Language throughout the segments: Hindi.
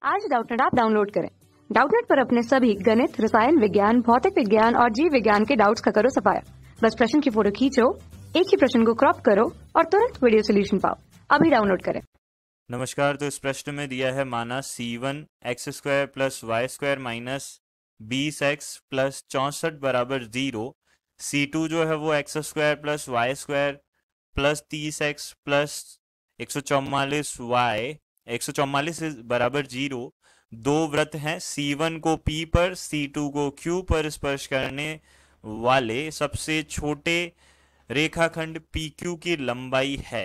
आज डाउटनेट ऐप डाउनलोड करें। डाउटनेट पर अपने सभी गणित, रसायन विज्ञान, भौतिक विज्ञान और जीव विज्ञान के डाउट्स का करो सफाया। बस प्रश्न की फोटो खींचो, एक ही प्रश्न को क्रॉप करो और तुरंत वीडियो सोल्यूशन पाओ। अभी डाउनलोड करें। नमस्कार। तो इस प्रश्न में दिया है माना C1 x square plus y square minus 20x plus 64 बराबर 0। C2 जो है वो x square plus y square plus 30x plus 144y 144 बराबर 0। दो वृत्त हैं, C1 को P पर C2 को Q पर स्पर्श करने वाले सबसे छोटे रेखाखंड PQ की लंबाई है।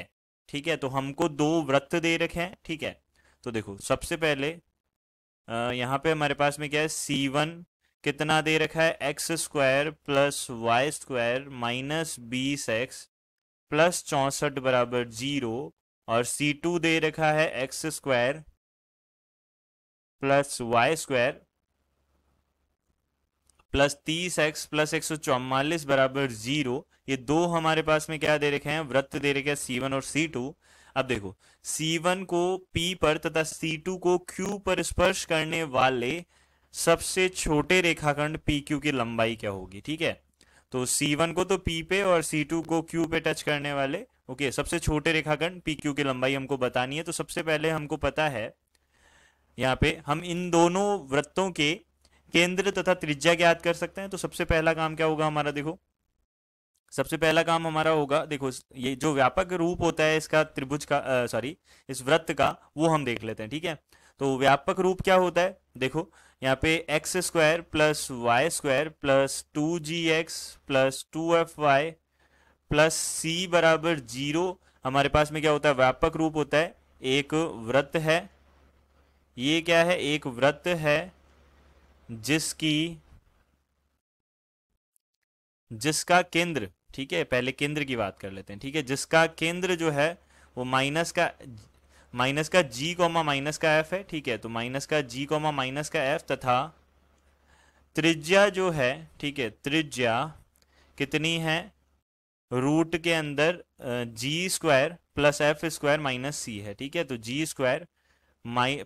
ठीक है, तो हमको दो वृत्त दे रखे हैं। ठीक है, तो देखो सबसे पहले यहाँ पे हमारे पास में क्या है, C1 कितना दे रखा है, x square plus y square minus 20x plus 64 बराबर 0। और C2 दे रखा है x square plus y square plus 30x plus 144 बराबर 0। ये दो हमारे पास में क्या दे रखे हैं, वृत्त दे रखे हैं C1 और C2। अब देखो C1 को P पर तथा C2 को Q पर स्पर्श करने वाले सबसे छोटे रेखाखंड PQ की लंबाई क्या होगी। ठीक है, तो C1 को तो P पे और C2 को Q पे टच करने वाले सबसे छोटे रेखाखंड PQ की लंबाई हमको बतानी है। तो सबसे पहले हमको पता है यहाँ पे हम इन दोनों वृत्तों के केंद्र तथा त्रिज्या ज्ञात कर सकते हैं। तो सबसे पहला काम क्या होगा हमारा, देखो सबसे पहला काम हमारा होगा, देखो ये जो व्यापक रूप होता है इसका त्रिभुज का इस वृत्त का, वो हम देख लेते हैं। ठीक है, तो व्यापक रूप क्या होता है, देखो यहाँ पे x square plus y square plus 2gx plus 2fy plus c बराबर 0 हमारे पास में क्या होता है, व्यापक रूप होता है। एक वृत्त है, ये क्या है, एक वृत्त है जिसका केंद्र, ठीक है पहले केंद्र की बात कर लेते हैं। ठीक है, जिसका केंद्र जो है वो माइनस का g कॉमा माइनस का f है। ठीक है, तो माइनस का g कॉमा माइनस का f तथा त्रिज्या जो है, ठीक है त्रिज्या कितनी है, रूट के अंदर g square plus f square minus c है। ठीक है, तो g square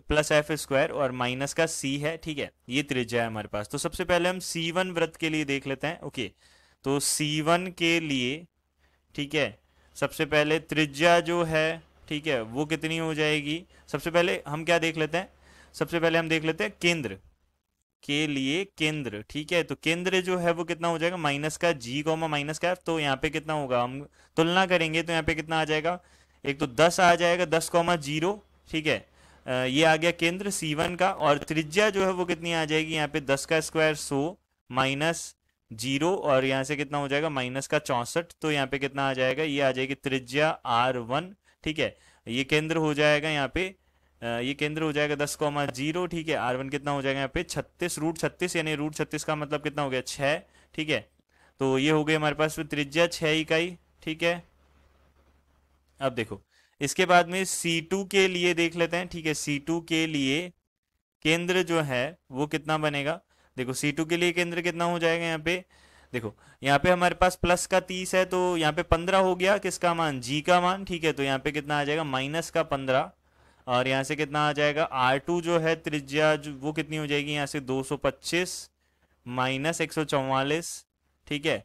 plus F square और माइनस का c है। ठीक है, ये त्रिज्या है हमारे पास। तो सबसे पहले हम C1 वृत्त के लिए देख लेते हैं। ओके, तो C1 के लिए, ठीक है सबसे पहले त्रिज्या जो है, ठीक है वो कितनी हो जाएगी। सबसे पहले हम क्या देख लेते हैं, सबसे पहले हम देख लेते हैं केंद्र के लिए केंद्र। ठीक है, तो केंद्र जो है वो कितना हो जाएगा, माइनस का g कॉमा माइनस का f। तो यहाँ पे कितना होगा, हम तुलना करेंगे तो यहाँ पे कितना आ जाएगा, एक तो 10 आ जाएगा, 10 कॉमा 0। ठीक है, ये आ गया केंद्र C1 का। और त्रिज्या जो है वो कितनी आ जाएगी, यहाँ पे 10 का स्क्वायर 100 माइनस 0 और यहाँ से कितना हो जाएगा, माइनस का 64। तो यहाँ पे कितना आ जाएगा, ये आ जाएगी त्रिज्या R1। ठीक है, ये केंद्र हो जाएगा यहाँ पे, ये केंद्र हो जाएगा 10,0। ठीक है, R1 कितना हो जाएगा यहाँ पे 36 रूट 36, यानी रूट 36 का मतलब कितना हो गया 6। ठीक है, तो ये हो गई हमारे पास त्रिज्या 6 इकाई। ठीक है, अब देखो इसके बाद में C2 के लिए देख लेते हैं। ठीक है, C2 के लिए केंद्र जो है वो कितना बनेगा, देखो C2 के लिए केंद्र कितना हो जाएगा, यहाँ पे देखो यहाँ पे हमारे पास प्लस का 30 है, तो यहाँ पे 15 हो गया किसका मान, g का मान। ठीक है, तो यहाँ पे कितना आ जाएगा, माइनस का 15 और यहाँ से कितना आ जाएगा, R2 जो है त्रिज्या वो कितनी हो जाएगी, यहाँ से 225 माइनस 144। ठीक है,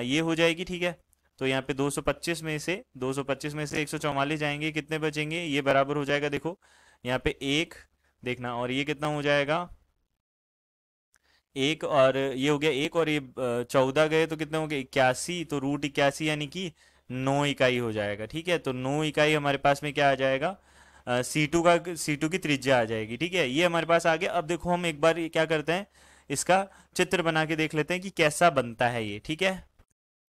ये हो जाएगी। ठीक है, तो यहाँ पे 225 में से 144 जाएंगे, कितने बचेंगे, ये बराबर हो जाएगा, देखो यहाँ पे 1 देखना, और ये कितना हो जाएगा 1 और ये हो गया 1 और ये 14 गए तो कितने हो गए 81। तो रूट 81 यानी कि 9 इकाई हो जाएगा। ठीक है, तो 9 इकाई हमारे पास में क्या आ जाएगा, C2 की त्रिज्या आ जाएगी। ठीक है, ये हमारे पास आ गया। अब देखो हम एक बार क्या करते हैं, इसका चित्र बना के देख लेते हैं कि कैसा बनता है ये। ठीक है,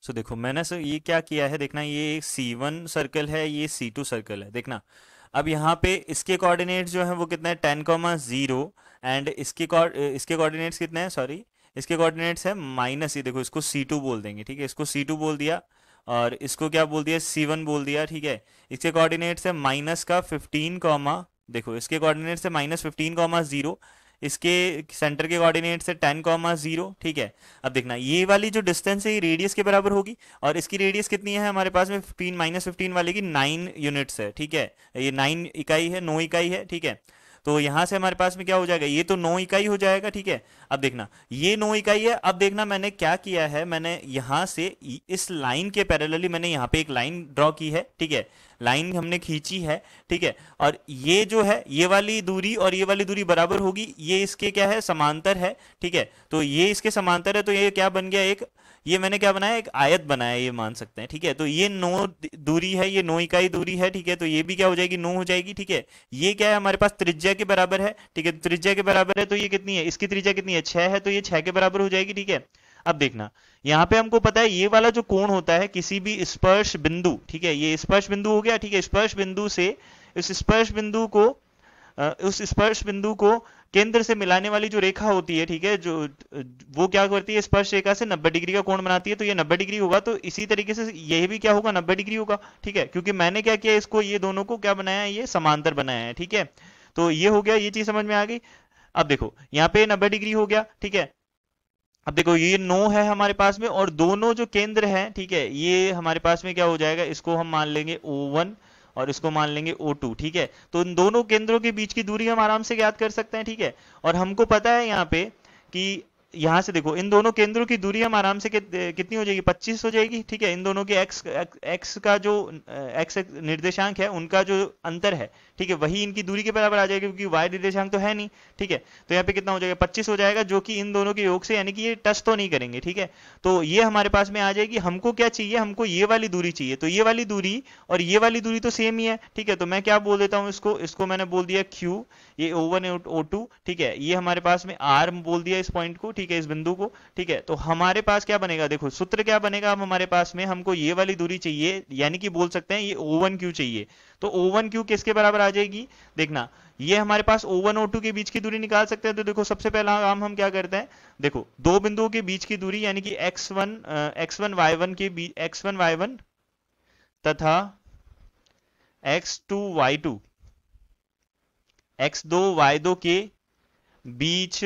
सो देखो मैंने ये क्या किया है, देखना ये एक C1 सर्कल है, ये C2 सर्कल है। देखना अब यहाँ पे इसके कोऑर्डिनेट्स जो है वो कितना है 10,0 एंड इसके कोऑर्डिनेट्स कितने हैं, सॉरी इसके कोऑर्डिनेट्स है माइनस, ये देखो इसको C2 बोल देंगे। ठीक है, इसको C2 बोल दिया और इसको क्या बोल दिया, C1 बोल दिया। ठीक है, इसके कोऑर्डिनेट्स है माइनस का 15, देखो इसके कोऑर्डिनेट्स है माइनस 15,0, इसके सेंटर के कोऑर्डिनेट्स है 10,0। ठीक है, अब देखना ये वाली जो डिस्टेंस है ये रेडियस के बराबर होगी और इसकी रेडियस कितनी है हमारे पास में 15 माइनस 15 वाले की 9 यूनिट्स है। ठीक है, ये 9 इकाई है, 9 इकाई है। ठीक है, तो यहां से हमारे पास में क्या हो जाएगा, ये तो 9 इकाई हो जाएगा, ठीक है। अब देखना ये 9 इकाई है। अब देखना मैंने क्या किया है, मैंने यहां से इस लाइन के पैरेलली मैंने यहाँ पे एक लाइन ड्रॉ की है, ठीक है, लाइन हमने खींची है, ठीक है। और ये जो है ये वाली दूरी और ये वाली दूरी बराबर होगी, ये इसके क्या है, समांतर है, ठीक है। तो ये इसके समांतर है, तो ये क्या बन गया, एक ये मैंने क्या बनाया, एक आयत बनाया, ये मान सकते हैं, ठीक है। तो ये 9 दूरी है, ये 9 इकाई दूरी है, ठीक है। तो ये भी क्या हो जाएगी, 9 हो जाएगी, ठीक है। ये क्या है हमारे पास त्रिज्या के बराबर है, ठीक है। त्रिज्या के बराबर है तो ये कितनी है, इसकी त्रिज्या कितनी है, 6 है, तो ये 6 के बराबर हो जाएगी, ठीक है। अब देखना यहाँ पे हमको पता है ये वाला जो कोण होता है किसी भी स्पर्श बिंदु, ठीक है, ये स्पर्श बिंदु हो गया, ठीक है। स्पर्श बिंदु से इस स्पर्श बिंदु को उस स्पर्श बिंदु को केंद्र से मिलाने वाली जो रेखा होती है, ठीक है, जो वो क्या करती है, स्पर्श रेखा से 90 डिग्री का कोण बनाती है। तो ये 90 डिग्री होगा, तो इसी तरीके से ये भी क्या होगा, 90 डिग्री होगा, ठीक है। क्योंकि मैंने क्या किया, इसको ये दोनों को क्या बनाया है, ये समांतर बनाया है, ठीक है। तो ये हो गया, ये चीज समझ में आ गई। अब देखो यहाँ पे 90 डिग्री हो गया, ठीक है। अब देखो ये 9 है हमारे पास में, और दोनों जो केंद्र हैं, ठीक है, ये हमारे पास में क्या हो जाएगा, इसको हम मान लेंगे O1 और इसको मान लेंगे O2, ठीक है। तो इन दोनों केंद्रों के बीच की दूरी हम आराम से ज्ञात कर सकते हैं, ठीक है। और हमको पता है यहाँ पे कि यहाँ से देखो इन दोनों केंद्रों की दूरी हम आराम से कितनी हो जाएगी, 25 हो जाएगी, ठीक है। इन दोनों के एक्स का जो एक्स निर्देशांक है उनका जो अंतर है, ठीक है, वही इनकी दूरी के बराबर आ जाएगा, क्योंकि वाई निर्देशांक तो है नहीं, ठीक है। तो यहाँ पे कितना हो जाएगा, 25 हो जाएगा, जो कि इन दोनों के योग से, यानी कि ये टच तो नहीं करेंगे, ठीक है। तो ये हमारे पास में आ जाएगी। हमको क्या चाहिए, हमको ये वाली दूरी चाहिए। तो ये वाली दूरी और ये वाली दूरी तो सेम ही है, ठीक है। तो मैं क्या बोल देता हूँ, इसको मैंने बोल दिया Q, ये O1 O2, ठीक है। ये हमारे पास में R बोल दिया इस पॉइंट को, ठीक है, इस बिंदु को, ठीक है। तो हमारे पास क्या बनेगा, देखो सूत्र क्या बनेगा, अब हमारे पास में हमको ये वाली दूरी चाहिए, यानी कि बोल सकते हैं ये O1Q चाहिए। तो O1Q किसके बराबर आ जाएगी, देखना ये हमारे पास O1 O2 के बीच की दूरी निकाल सकते हैं। तो देखो सबसे पहला काम हम क्या करते हैं, देखो दो बिंदुओं के बीच की दूरी, यानी कि x1 y1 के बीच, x1 y1 तथा x2 y2, x2 y2 के बीच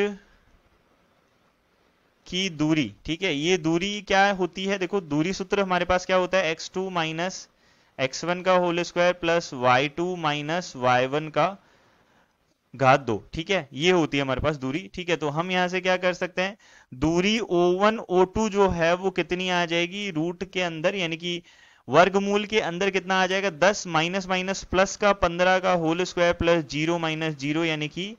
की दूरी, ठीक है। ये दूरी क्या होती है, देखो दूरी सूत्र हमारे पास क्या होता है, x2 माइनस x1 का whole square plus y2 minus y1 का घात 2, ठीक है। ये होती है हमारे पास दूरी, ठीक है। तो हम यहां से क्या कर सकते हैं, दूरी O1 O2 जो है वो कितनी आ जाएगी, रूट के अंदर, यानी कि वर्गमूल के अंदर कितना आ जाएगा, 10 माइनस माइनस प्लस का 15 का होल स्क्वायर प्लस 0 माइनस 0, यानी कि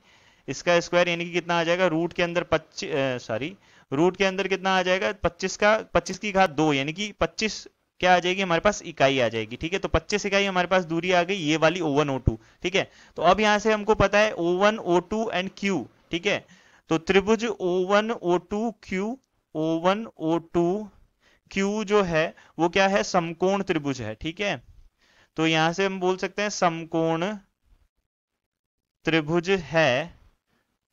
इसका स्क्वायर, यानी कि कितना आ जाएगा, रूट के अंदर 25, रूट के अंदर कितना आ जाएगा, 25 की घात 2, यानी कि 25 क्या आ जाएगी हमारे पास, इकाई आ जाएगी, ठीक है। तो 25 इकाई हमारे पास दूरी आ गई, ये वाली O1 O2, ठीक है। तो अब यहां से हमको पता है O1 O2 एंड Q, ठीक है। तो त्रिभुज O1 O2 Q, O1 O2 Q जो है वो क्या है, समकोण त्रिभुज है, ठीक है। तो यहां से हम बोल सकते हैं समकोण त्रिभुज है।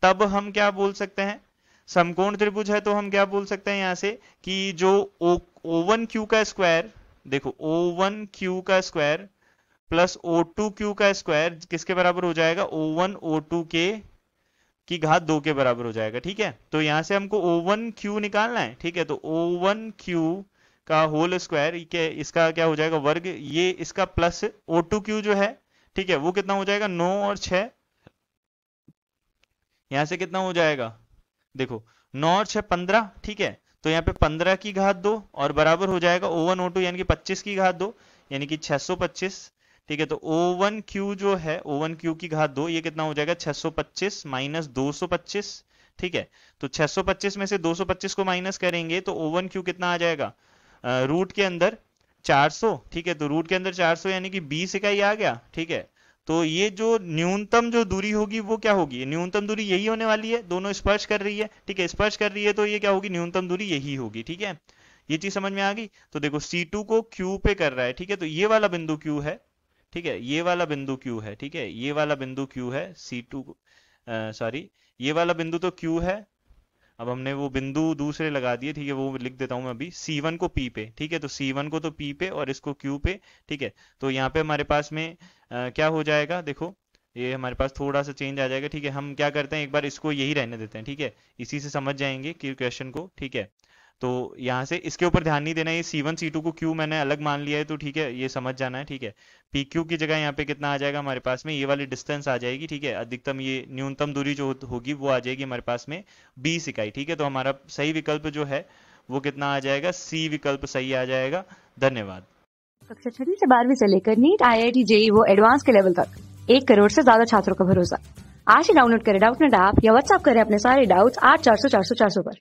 तब हम क्या बोल सकते हैं, समकोण त्रिभुज है तो हम क्या बोल सकते हैं यहां से कि जो O1Q का स्क्वायर, देखो O1Q का स्क्वायर प्लस O2Q का स्क्वायर किसके बराबर हो जाएगा, O1 O2 के की घात 2 के बराबर हो जाएगा, ठीक है। तो यहां से हमको O1Q निकालना है, ठीक है। तो O1Q का होल स्क्वायर, इसका क्या हो जाएगा, वर्ग, ये इसका प्लस O2Q जो है, ठीक है, वो कितना हो जाएगा, 9 और 6, यहां से कितना हो जाएगा, देखो 9 और 6 15, ठीक है। तो यहाँ पे 15 की घात 2 और बराबर हो जाएगा O1 O2 यानी कि 25 की घात 2, यानी कि 625, ठीक है। तो O1Q जो है, O1Q की घात 2, ये कितना हो जाएगा, 625 माइनस 225, ठीक है। तो 625 में से 225 को माइनस करेंगे तो O1Q कितना आ जाएगा, रूट के अंदर 400, ठीक है। तो रूट के अंदर 400 यानी कि 20 इकाई आ गया, ठीक है। तो ये जो न्यूनतम जो दूरी होगी वो क्या होगी, न्यूनतम दूरी यही होने वाली है, दोनों स्पर्श कर रही है, ठीक है, स्पर्श कर रही है, तो ये क्या होगी, न्यूनतम दूरी यही होगी, ठीक है। ये चीज समझ में आ गई। तो देखो C2 को Q पे कर रहा है, ठीक है। तो ये वाला बिंदु Q है, ठीक है, ये वाला बिंदु Q है, ठीक है, ये वाला बिंदु Q है, C2 सॉरी ये वाला बिंदु तो Q है। अब हमने वो बिंदु दूसरे लगा दिए, ठीक है, वो लिख देता हूं मैं अभी, C1 को P पे, ठीक है। तो C1 को तो P पे और इसको Q पे, ठीक है। तो यहाँ पे हमारे पास में क्या हो जाएगा, देखो ये हमारे पास थोड़ा सा चेंज आ जाएगा, ठीक है। हम क्या करते हैं, एक बार इसको यही रहने देते हैं, ठीक है, इसी से समझ जाएंगे कि क्वेश्चन को, ठीक है। तो यहाँ से इसके ऊपर ध्यान नहीं देना, ये C1 C2 को Q मैंने अलग मान लिया है, तो ठीक है, ये समझ जाना है। ठीक है, PQ की जगह यहाँ पे कितना आ जाएगा हमारे पास में, ये वाली डिस्टेंस आ जाएगी। ठीक है, अधिकतम ये न्यूनतम दूरी जो होगी वो आ जाएगी हमारे पास में 20 इकाई। ठीक है, तो हमारा सही विकल्प जो है वो कितना आ जाएगा, C विकल्प सही आ जाएगा। धन्यवाद। कक्षा 6वीं से 12वीं से लेकर नीट, IIT, JEE वो एडवांस के लेवल तक 1 करोड़ से ज्यादा छात्रों का भरोसा। आज ही डाउनलोड करें डाउटनेट ऐप या व्हाट्सएप करें अपने सारे डाउट्स 8400 400 400 पर।